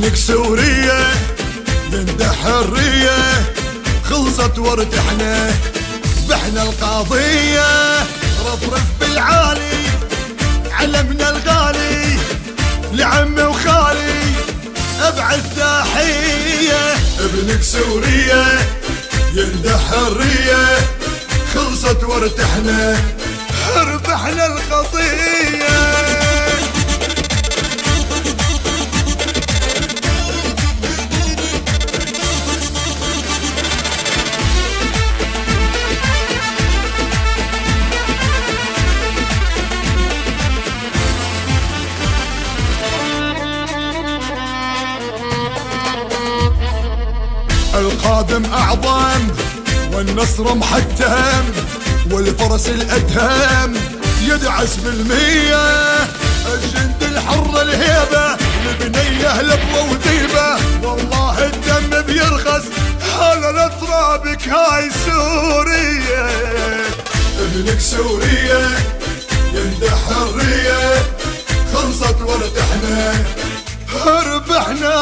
ابنك سورية يندح حرية، خلصت وارتحنا ذبحنا القضية، رفرف بالعالي علمنا الغالي لعمي وخالي ابعد تحية. ابنك سورية يندح حرية، خلصت وارتحنا ربحنا القضية. القادم أعظم والنصر محتم، والفرس الأدهم يدعس بالمية، الجند الحر الهيبة البنية لبوة وذيبة، والله الدم بيرخص على ترابك هاي سورية. ابنك سورية يندح حرية، خلصت وارتحنا ربحنا